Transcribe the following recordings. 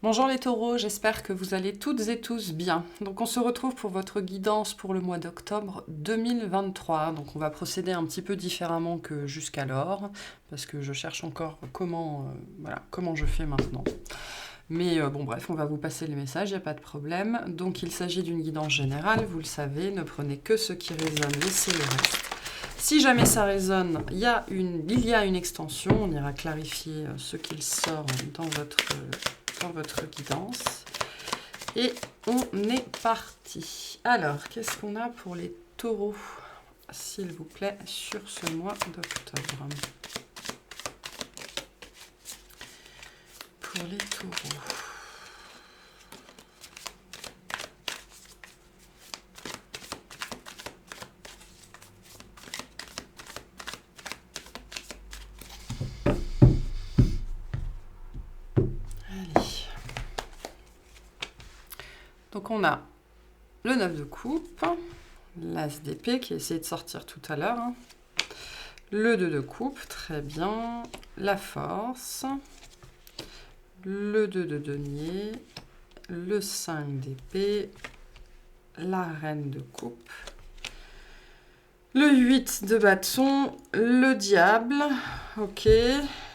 Bonjour les taureaux, j'espère que vous allez toutes et tous bien. Donc on se retrouve pour votre guidance pour le mois d'octobre 2023. Donc on va procéder un petit peu différemment que jusqu'alors, parce que je cherche encore comment je fais maintenant. Mais bon bref, on va vous passer les messages, il n'y a pas de problème. Donc il s'agit d'une guidance générale, vous le savez, ne prenez que ce qui résonne, laissez le reste. Si jamais ça résonne, il y a une extension, on ira clarifier ce qu'il sort dans votre guidance. Et on est parti. Alors, qu'est-ce qu'on a pour les taureaux, s'il vous plaît, sur ce mois d'octobre? Pour les taureaux. Donc on a le 9 de coupe, l'as d'épée qui a essayé de sortir tout à l'heure, le 2 de coupe, très bien, la force, le 2 de denier, le 5 d'épée, la reine de coupe, le 8 de bâton, le diable, ok,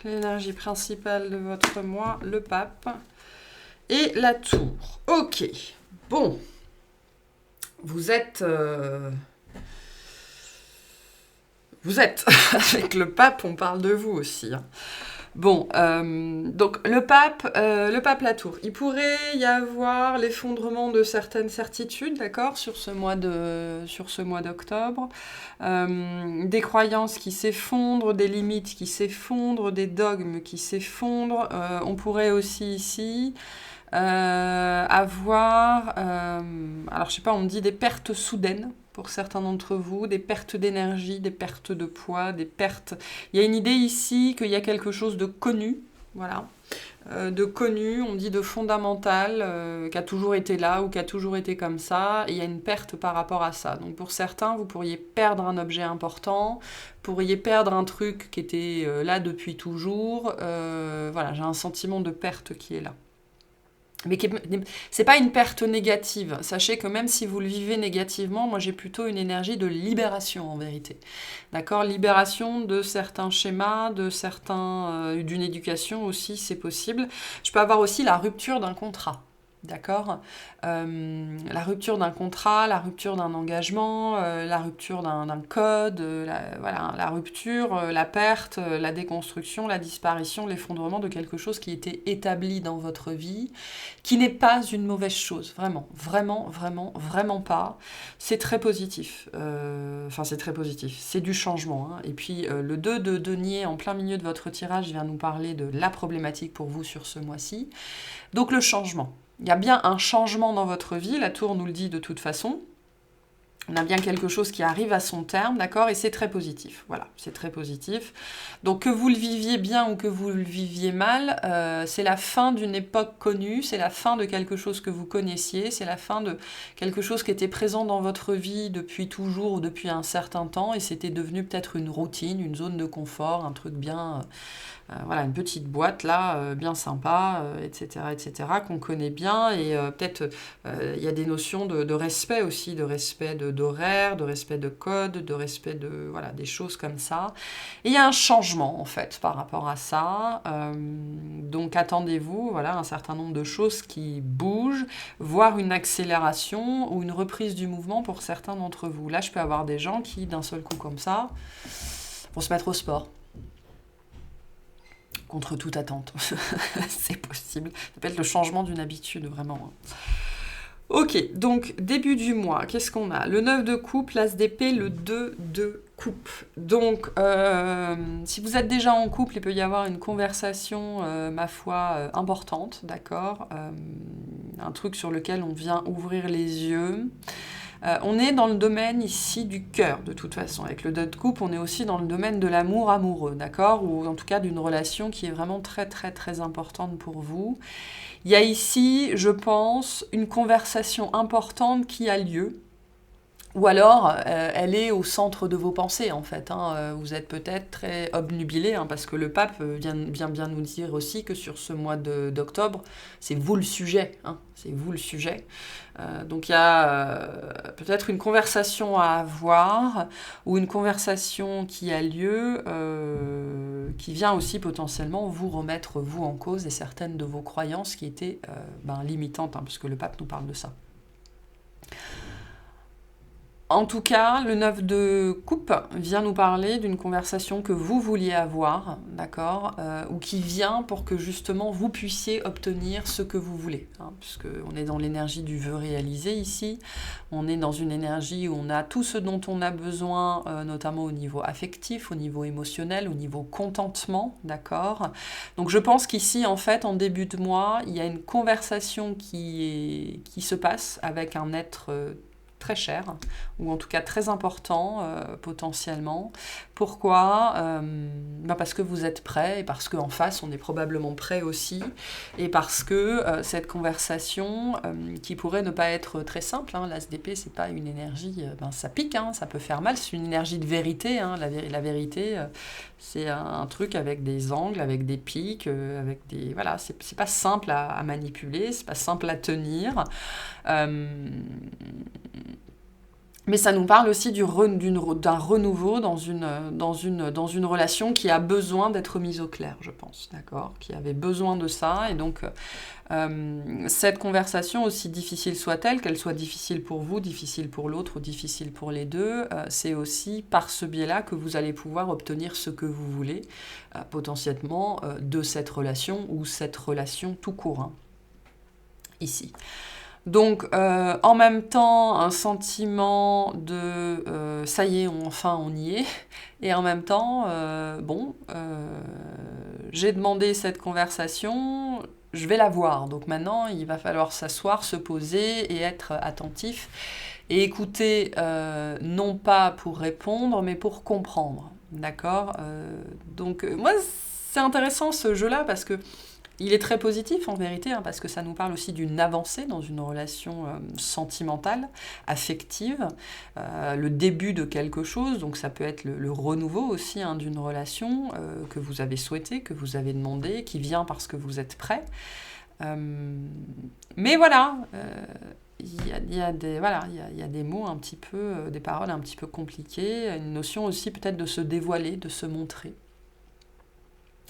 l'énergie principale de votre mois, le pape, et la tour, ok. Bon, vous êtes avec le pape, on parle de vous aussi. Bon, donc le pape, la tour. Il pourrait y avoir l'effondrement de certaines certitudes, d'accord, sur ce mois d'octobre, des croyances qui s'effondrent, des limites qui s'effondrent, des dogmes qui s'effondrent. On pourrait aussi ici alors je sais pas, on me dit des pertes soudaines pour certains d'entre vous, des pertes d'énergie, des pertes de poids, des pertes... Il y a une idée ici qu'il y a quelque chose de connu, voilà, de connu, on dit de fondamental, qui a toujours été là ou qui a toujours été comme ça, et il y a une perte par rapport à ça. Donc pour certains, vous pourriez perdre un objet important, pourriez perdre un truc qui était là depuis toujours, voilà, j'ai un sentiment de perte qui est là. Mais c'est pas une perte négative. Sachez que même si vous le vivez négativement, moi j'ai plutôt une énergie de libération en vérité. D'accord, libération de certains schémas, d'une éducation aussi, c'est possible. Je peux avoir aussi la rupture d'un contrat. D'accord, la rupture d'un contrat, la rupture d'un engagement, la rupture d'un code, la rupture, la perte, la déconstruction, la disparition, l'effondrement de quelque chose qui était établi dans votre vie, qui n'est pas une mauvaise chose, vraiment, vraiment, vraiment, vraiment pas. C'est très positif. C'est très positif. C'est du changement. Hein. Et puis, le 2 de denier en plein milieu de votre tirage vient nous parler de la problématique pour vous sur ce mois-ci. Donc, le changement. Il y a bien un changement dans votre vie, la tour nous le dit de toute façon. On a bien quelque chose qui arrive à son terme, d'accord, et c'est très positif. Voilà, c'est très positif. Donc que vous le viviez bien ou que vous le viviez mal, c'est la fin d'une époque connue, c'est la fin de quelque chose que vous connaissiez, c'est la fin de quelque chose qui était présent dans votre vie depuis toujours ou depuis un certain temps, et c'était devenu peut-être une routine, une zone de confort, un truc bien... voilà, une petite boîte là, bien sympa, etc., qu'on connaît bien. Et peut-être il y a des notions de respect aussi, de respect d'horaire, de respect de code, de respect de voilà, des choses comme ça. Et il y a un changement en fait par rapport à ça. Donc attendez-vous, voilà, un certain nombre de choses qui bougent, voire une accélération ou une reprise du mouvement pour certains d'entre vous. Là, je peux avoir des gens qui, d'un seul coup comme ça, vont se mettre au sport. Contre toute attente. C'est possible. Ça peut être le changement d'une habitude, vraiment. Ok, donc début du mois, qu'est-ce qu'on a? Le 9 de coupe, l'as d'épée, le 2 de coupe. Donc, si vous êtes déjà en couple, il peut y avoir une conversation, ma foi, importante, d'accord, un truc sur lequel on vient ouvrir les yeux. On est dans le domaine ici du cœur, de toute façon. Avec le 2 de coupe, on est aussi dans le domaine de l'amour amoureux, d'accord? Ou en tout cas d'une relation qui est vraiment très, très, très importante pour vous. Il y a ici, je pense, une conversation importante qui a lieu. Ou alors, elle est au centre de vos pensées, en fait. Hein. Vous êtes peut-être très obnubilé, hein, parce que le pape vient bien nous dire aussi que sur ce mois d'octobre, c'est vous le sujet. Hein, c'est vous le sujet. Donc il y a peut-être une conversation à avoir, ou une conversation qui a lieu, qui vient aussi potentiellement vous remettre, vous, en cause, et certaines de vos croyances qui étaient limitantes, hein, puisque le pape nous parle de ça. En tout cas, le 9 de coupe vient nous parler d'une conversation que vous vouliez avoir, d'accord, ou qui vient pour que justement vous puissiez obtenir ce que vous voulez, hein, puisqu'on est dans l'énergie du vœu réalisé ici, on est dans une énergie où on a tout ce dont on a besoin, notamment au niveau affectif, au niveau émotionnel, au niveau contentement, d'accord. Donc je pense qu'ici, en fait, en début de mois, il y a une conversation qui se passe avec un être très cher, ou en tout cas très important potentiellement. Pourquoi parce que vous êtes prêt, et parce qu'en face on est probablement prêt aussi, et parce que cette conversation qui pourrait ne pas être très simple, hein, l'ASDP c'est pas une énergie, ça pique, hein, ça peut faire mal, c'est une énergie de vérité, hein, la vérité c'est un truc avec des angles, avec des pics, avec des... Voilà, c'est pas simple à manipuler, c'est pas simple à tenir. Mais ça nous parle aussi d'un renouveau dans une relation qui a besoin d'être mise au clair, je pense, d'accord, qui avait besoin de ça. Et donc, cette conversation, aussi difficile soit-elle, qu'elle soit difficile pour vous, difficile pour l'autre, ou difficile pour les deux, c'est aussi par ce biais-là que vous allez pouvoir obtenir ce que vous voulez, potentiellement, de cette relation, ou cette relation tout court, hein, ici. Donc, en même temps, un sentiment de ça y est, enfin on y est. Et en même temps, j'ai demandé cette conversation, je vais la voir. Donc maintenant, il va falloir s'asseoir, se poser et être attentif. Et écouter, non pas pour répondre, mais pour comprendre. D'accord donc, moi, c'est intéressant ce jeu-là parce que il est très positif en vérité, hein, parce que ça nous parle aussi d'une avancée dans une relation sentimentale, affective, le début de quelque chose, donc ça peut être le renouveau aussi, hein, d'une relation que vous avez souhaité, que vous avez demandé, qui vient parce que vous êtes prêt. Mais voilà, il y a des mots un petit peu, des paroles un petit peu compliquées, une notion aussi peut-être de se dévoiler, de se montrer.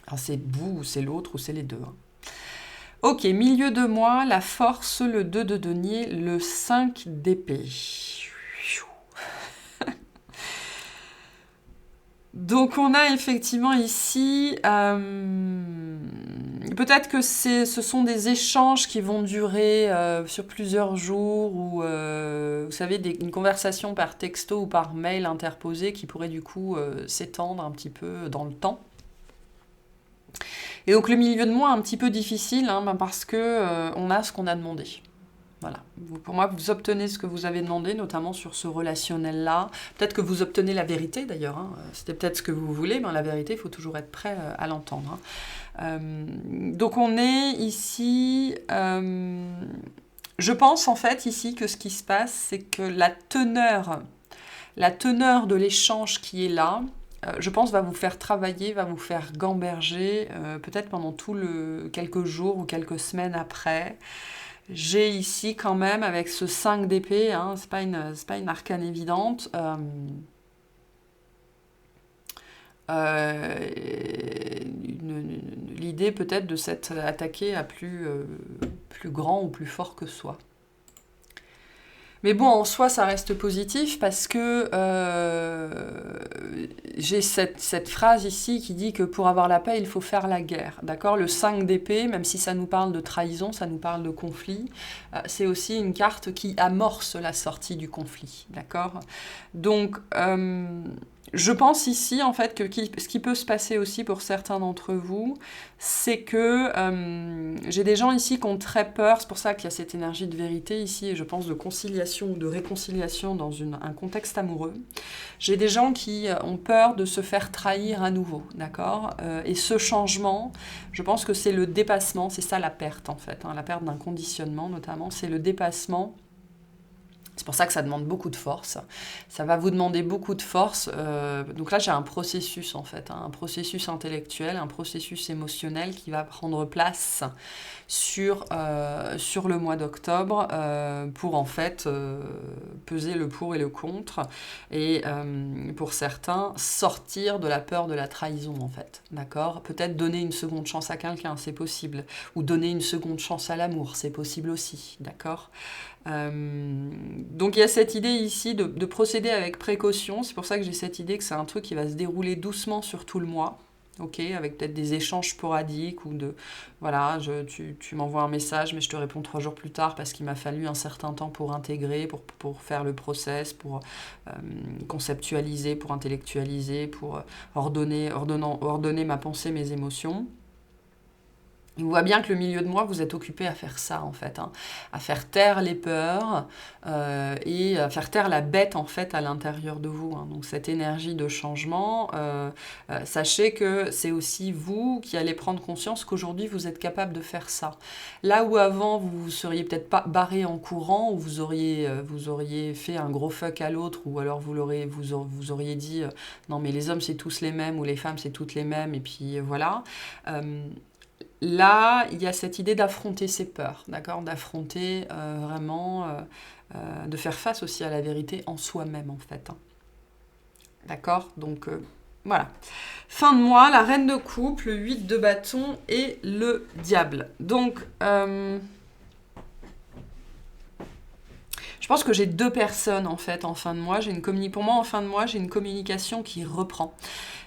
Alors c'est vous, ou c'est l'autre, ou c'est les deux. Hein. Ok, milieu de mois, la force, le 2 de denier, le 5 d'épée. Donc on a effectivement ici, peut-être que ce sont des échanges qui vont durer sur plusieurs jours, ou vous savez, une conversation par texto ou par mail interposée qui pourrait du coup s'étendre un petit peu dans le temps. Et donc le milieu de mois est un petit peu difficile, hein, parce que on a ce qu'on a demandé. Voilà. Pour moi, vous obtenez ce que vous avez demandé, notamment sur ce relationnel-là. Peut-être que vous obtenez la vérité, d'ailleurs. Hein. C'était peut-être ce que vous voulez, mais la vérité, il faut toujours être prêt à l'entendre. Hein. Donc on est ici... je pense, en fait, ici, que ce qui se passe, c'est que la teneur de l'échange qui est là, je pense, va vous faire travailler, va vous faire gamberger, peut-être pendant quelques jours ou quelques semaines après. J'ai ici quand même, avec ce 5 d'épée, hein, c'est pas une arcane évidente, l'idée peut-être de s'être attaqué à plus grand ou plus fort que soi. Mais bon, en soi, ça reste positif parce que j'ai cette phrase ici qui dit que pour avoir la paix, il faut faire la guerre. D'accord ? Le 5 d'épée, même si ça nous parle de trahison, ça nous parle de conflit, c'est aussi une carte qui amorce la sortie du conflit. D'accord ? Donc, je pense ici, en fait, que ce qui peut se passer aussi pour certains d'entre vous, c'est que j'ai des gens ici qui ont très peur, c'est pour ça qu'il y a cette énergie de vérité ici, et je pense de conciliation ou de réconciliation dans un contexte amoureux. J'ai des gens qui ont peur de se faire trahir à nouveau, d'accord ? Et ce changement, je pense que c'est le dépassement, c'est ça la perte en fait, hein, la perte d'un conditionnement notamment, c'est le dépassement C'est pour ça que ça demande beaucoup de force. Ça va vous demander beaucoup de force. Donc là, j'ai un processus, en fait, hein, un processus intellectuel, un processus émotionnel qui va prendre place sur le mois d'octobre pour, en fait, peser le pour et le contre. Et pour certains, sortir de la peur de la trahison, en fait. D'accord ? Peut-être donner une seconde chance à quelqu'un, c'est possible. Ou donner une seconde chance à l'amour, c'est possible aussi. D'accord ? Donc il y a cette idée ici de procéder avec précaution. C'est pour ça que j'ai cette idée que c'est un truc qui va se dérouler doucement sur tout le mois, ok, avec peut-être des échanges sporadiques ou de voilà, tu m'envoies un message mais je te réponds 3 jours plus tard parce qu'il m'a fallu un certain temps pour intégrer, pour faire le process, pour conceptualiser, pour intellectualiser, pour ordonner ma pensée, mes émotions. On voit bien que le milieu de mois, vous êtes occupé à faire ça, en fait, hein, à faire taire les peurs et à faire taire la bête, en fait, à l'intérieur de vous. Hein. Donc, cette énergie de changement, sachez que c'est aussi vous qui allez prendre conscience qu'aujourd'hui, vous êtes capable de faire ça. Là où avant, vous seriez peut-être pas barré en courant, ou vous auriez fait un gros fuck à l'autre, ou alors vous auriez dit non, mais les hommes, c'est tous les mêmes, ou les femmes, c'est toutes les mêmes, et puis voilà. Là, il y a cette idée d'affronter ses peurs, d'accord ? D'affronter vraiment, de faire face aussi à la vérité en soi-même, en fait. Hein. D'accord ? Donc, voilà. Fin de mois, la reine de coupe, le 8 de bâton et le diable. Donc, je pense que j'ai 2 personnes, en fait, en fin de mois. Pour moi, en fin de mois, j'ai une communication qui reprend.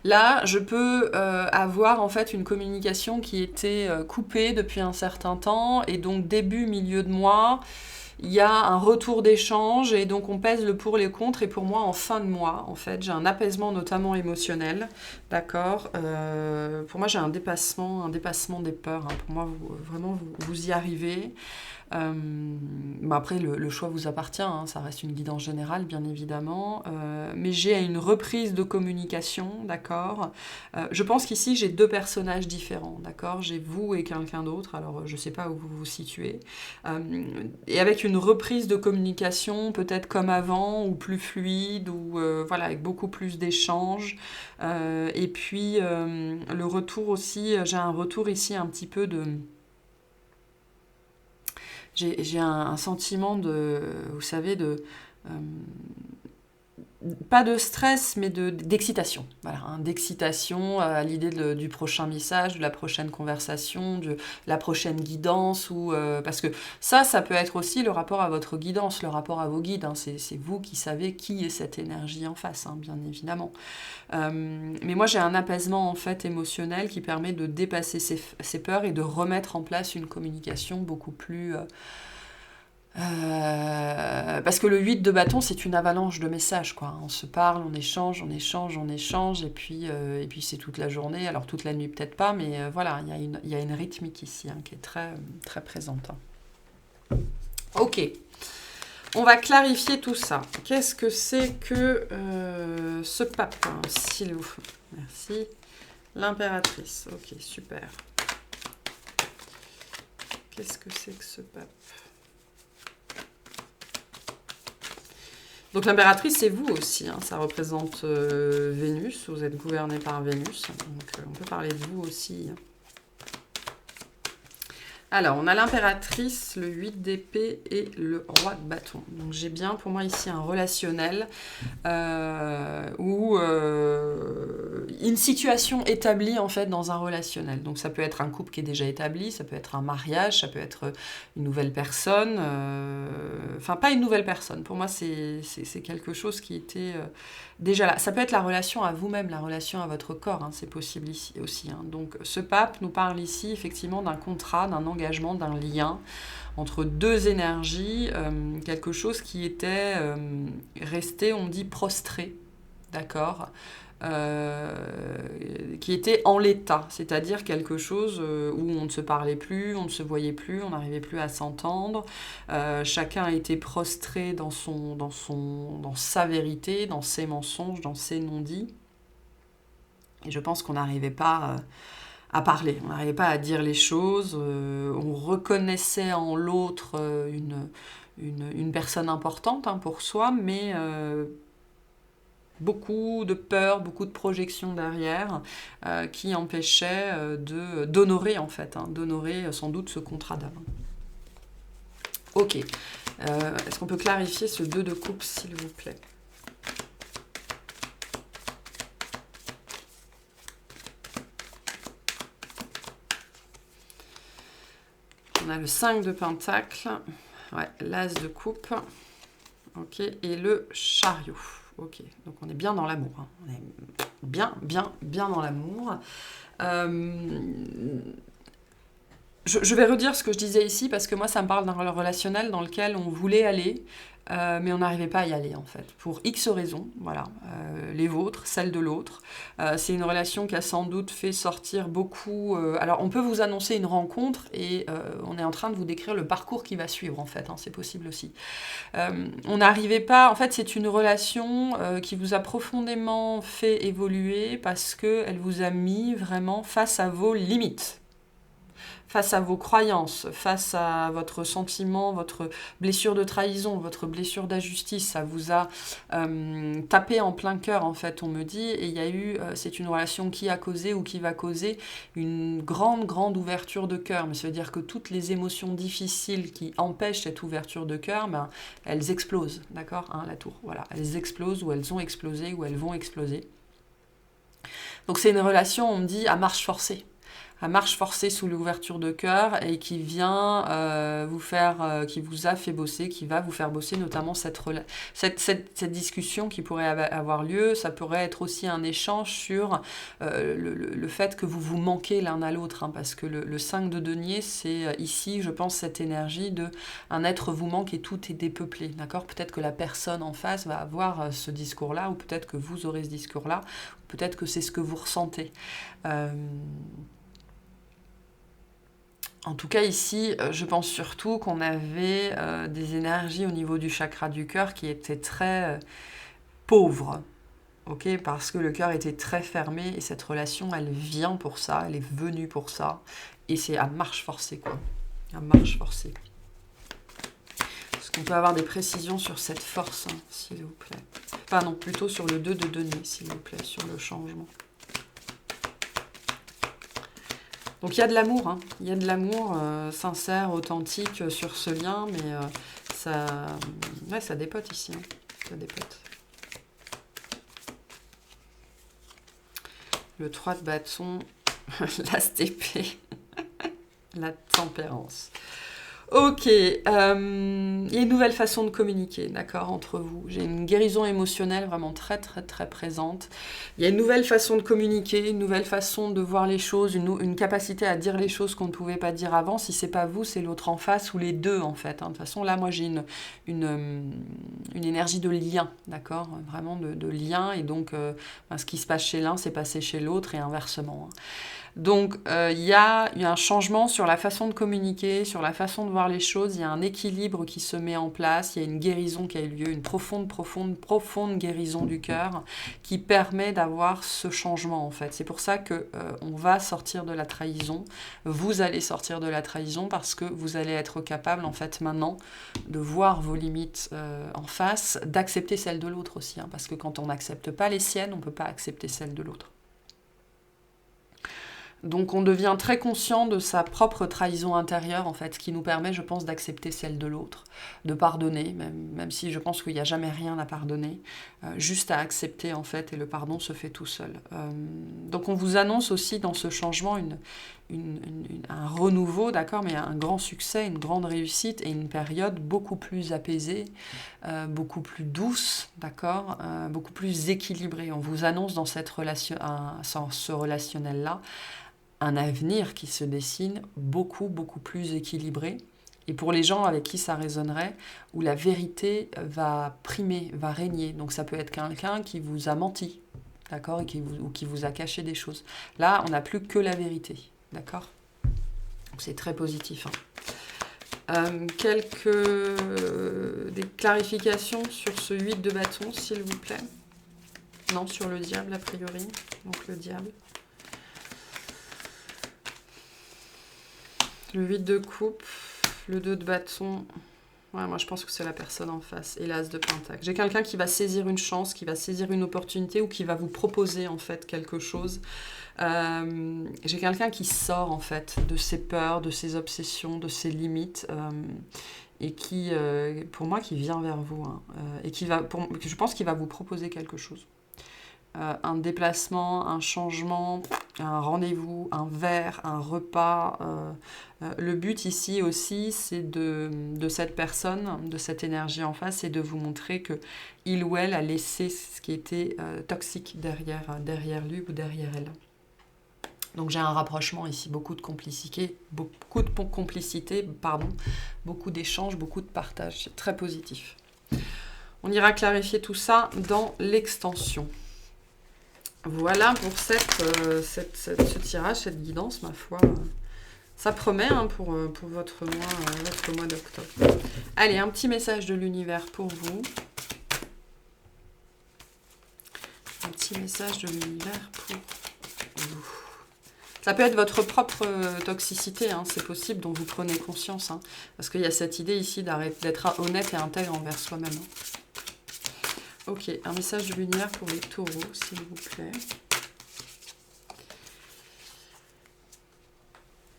Là, je peux avoir en fait une communication qui était coupée depuis un certain temps et donc début, milieu de mois, il y a un retour d'échange et donc on pèse le pour et le contre et pour moi en fin de mois, en fait, j'ai un apaisement notamment émotionnel, d'accord pour moi j'ai un dépassement des peurs, hein. Pour moi, vous y arrivez. Après, le choix vous appartient, hein, ça reste une guidance générale, bien évidemment. Mais j'ai une reprise de communication, d'accord je pense qu'ici, j'ai 2 personnages différents, d'accord j'ai vous et quelqu'un d'autre, alors je ne sais pas où vous vous situez. Et avec une reprise de communication, peut-être comme avant, ou plus fluide, ou voilà, avec beaucoup plus d'échanges. Et puis, le retour aussi, j'ai un retour ici un petit peu de... J'ai un sentiment de, vous savez, pas de stress, mais d'excitation. Voilà, hein, d'excitation à l'idée du prochain message, de la prochaine conversation, de la prochaine guidance. Parce que ça peut être aussi le rapport à votre guidance, le rapport à vos guides. Hein, c'est vous qui savez qui est cette énergie en face, hein, bien évidemment. Mais moi, j'ai un apaisement en fait émotionnel qui permet de dépasser ces peurs et de remettre en place une communication beaucoup plus... parce que le 8 de bâton, c'est une avalanche de messages, quoi. On se parle, on échange, et puis c'est toute la journée. Alors toute la nuit peut-être pas, mais voilà, il y a une rythmique ici hein, qui est très, très présente. Ok, on va clarifier tout ça. Qu'est-ce que c'est que ce pape, hein, s'il vous faut. Merci. L'impératrice, ok, super. Qu'est-ce que c'est que ce pape ? Donc l'impératrice, c'est vous aussi, hein, ça représente Vénus, vous êtes gouverné par Vénus, donc on peut parler de vous aussi. Alors, on a l'impératrice, le 8 d'épée et le roi de bâton. Donc j'ai bien pour moi ici un relationnel ou une situation établie en fait dans un relationnel. Donc ça peut être un couple qui est déjà établi, ça peut être un mariage, ça peut être une nouvelle personne. Enfin, pas une nouvelle personne. Pour moi, c'est quelque chose qui était déjà là. Ça peut être la relation à vous-même, la relation à votre corps. Hein, c'est possible ici aussi. Hein. Donc ce pape nous parle ici effectivement d'un contrat, d'un engagement, d'un lien entre 2 énergies, quelque chose qui était resté, on dit, prostré, d'accord qui était en l'état, c'est-à-dire quelque chose où on ne se parlait plus, on ne se voyait plus, on n'arrivait plus à s'entendre, chacun était prostré dans sa vérité, dans ses mensonges, dans ses non-dits, et je pense qu'on n'arrivait pas à parler, on n'arrivait pas à dire les choses, on reconnaissait en l'autre une personne importante hein, pour soi, mais beaucoup de peur, beaucoup de projections derrière qui empêchaient d'honorer en fait, hein, d'honorer sans doute ce contrat d'âme. Ok. Est-ce qu'on peut clarifier ce 2 de coupe, s'il vous plaît? On a le 5 de pentacle, ouais, l'as de coupe, ok, et le chariot. Ok, donc on est bien dans l'amour. Hein. On est bien dans l'amour. Je vais redire ce que je disais ici parce que moi, ça me parle d'un relationnel dans lequel on voulait aller, mais on n'arrivait pas à y aller en fait. Pour X raisons, voilà. Les vôtres, celles de l'autre. C'est une relation qui a sans doute fait sortir beaucoup... alors, on peut vous annoncer une rencontre et on est en train de vous décrire le parcours qui va suivre en fait. Hein, c'est possible aussi. On n'arrivait pas... En fait, c'est une relation qui vous a profondément fait évoluer parce qu'elle vous a mis vraiment face à vos limites. Face à vos croyances, face à votre sentiment, votre blessure de trahison, votre blessure d'injustice, ça vous a tapé en plein cœur, en fait, on me dit, et il y a eu, c'est une relation qui a causé ou qui va causer une grande ouverture de cœur, mais ça veut dire que toutes les émotions difficiles qui empêchent cette ouverture de cœur, ben, elles explosent, d'accord, hein, la tour, voilà, elles explosent, ou elles ont explosé, ou elles vont exploser. Donc c'est une relation, on me dit, à marche forcée. À marche forcée sous l'ouverture de cœur et qui vient vous faire, qui vous a fait bosser, qui va vous faire bosser notamment cette discussion qui pourrait avoir lieu. Ça pourrait être aussi un échange sur le fait que vous vous manquez l'un à l'autre, hein, parce que le 5 de denier, c'est ici, je pense, cette énergie de un être vous manque et tout est dépeuplé, d'accord? Peut-être que la personne en face va avoir ce discours-là, ou peut-être que vous aurez ce discours-là, ou peut-être que c'est ce que vous ressentez. En tout cas, ici, je pense surtout qu'on avait des énergies au niveau du chakra du cœur qui étaient très pauvres, okay, parce que le cœur était très fermé et cette relation, elle vient pour ça, elle est venue pour ça, et c'est à marche forcée, quoi. À marche forcée. Est-ce qu'on peut avoir des précisions sur cette force, hein, s'il vous plaît? Enfin non, plutôt sur le 2 de denier, s'il vous plaît, sur le changement. Donc il y a de l'amour, hein. Il y a de l'amour sincère, authentique sur ce lien, mais ça dépote ici, hein. Ça dépote. Le 3 de bâton, l'as d'épée, la tempérance. Ok, il y a une nouvelle façon de communiquer, d'accord, entre vous. J'ai une guérison émotionnelle vraiment très présente. Il y a une nouvelle façon de communiquer, une nouvelle façon de voir les choses, une capacité à dire les choses qu'on ne pouvait pas dire avant. Si c'est pas vous, c'est l'autre en face ou les deux en fait. Hein. De toute façon, là, moi, j'ai une énergie de lien, d'accord, vraiment de lien. Et donc, ce qui se passe chez l'un, c'est passé chez l'autre et inversement. Hein. Donc, il y a un changement sur la façon de communiquer, sur la façon de voir les choses. Il y a un équilibre qui se met en place. Il y a une guérison qui a eu lieu, une profonde guérison du cœur qui permet d'avoir ce changement, en fait. C'est pour ça qu'on va sortir de la trahison. Vous allez sortir de la trahison parce que vous allez être capable, en fait, maintenant, de voir vos limites en face, d'accepter celles de l'autre aussi. Hein, parce que quand on n'accepte pas les siennes, on ne peut pas accepter celles de l'autre. Donc on devient très conscient de sa propre trahison intérieure, en fait, ce qui nous permet, je pense, d'accepter celle de l'autre, de pardonner, même si je pense qu'il n'y a jamais rien à pardonner, juste à accepter, en fait, et le pardon se fait tout seul. Donc on vous annonce aussi dans ce changement un renouveau, d'accord, mais un grand succès, une grande réussite et une période beaucoup plus apaisée, beaucoup plus douce, d'accord, beaucoup plus équilibrée. On vous annonce dans ce relationnel-là un avenir qui se dessine beaucoup plus équilibré. Et pour les gens avec qui ça résonnerait, où la vérité va primer, va régner. Donc ça peut être quelqu'un qui vous a menti, d'accord, ou qui vous a caché des choses. Là, on n'a plus que la vérité, d'accord. Donc c'est très positif. Hein. Des clarifications sur ce 8 de bâton, s'il vous plaît. Non, sur le diable, a priori. Donc le diable. Le 8 de coupe, le 2 de bâton, Ouais, moi, je pense que c'est la personne en face. Et l'as de Pentacle. J'ai quelqu'un qui va saisir une chance, qui va saisir une opportunité ou qui va vous proposer, en fait, quelque chose. J'ai quelqu'un qui sort, en fait, de ses peurs, de ses obsessions, de ses limites. Et qui, pour moi, qui vient vers vous. Hein, et qui va, je pense qu'il va vous proposer quelque chose. Un déplacement, un changement, un rendez-vous, un verre, un repas. Le but ici aussi, c'est de cette personne, de cette énergie en face, c'est de vous montrer que il ou elle a laissé ce qui était toxique derrière lui ou derrière elle. Donc j'ai un rapprochement ici, beaucoup de complicité, beaucoup d'échanges, beaucoup de partage. C'est très positif. On ira clarifier tout ça dans l'extension. Voilà pour ce tirage, cette guidance, ma foi. Ça promet hein, pour votre mois d'octobre. Allez, un petit message de l'univers pour vous. Un petit message de l'univers pour vous. Ça peut être votre propre toxicité, hein, c'est possible, dont vous prenez conscience. Hein, parce qu'il y a cette idée ici d'être honnête et intègre envers soi-même. Ok, un message de l'univers pour les taureaux, s'il vous plaît.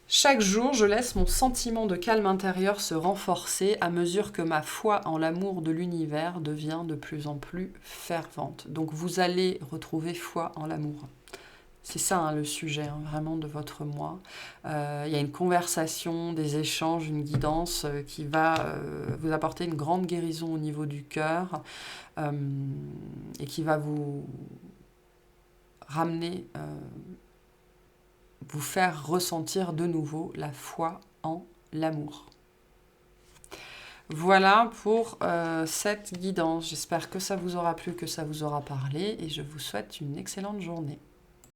Chaque jour, je laisse mon sentiment de calme intérieur se renforcer à mesure que ma foi en l'amour de l'univers devient de plus en plus fervente. Donc vous allez retrouver foi en l'amour. C'est ça hein, le sujet hein, vraiment de votre mois. Il y a une conversation, des échanges, une guidance qui va vous apporter une grande guérison au niveau du cœur et qui va vous ramener, vous faire ressentir de nouveau la foi en l'amour. Voilà pour cette guidance. J'espère que ça vous aura plu, que ça vous aura parlé et je vous souhaite une excellente journée.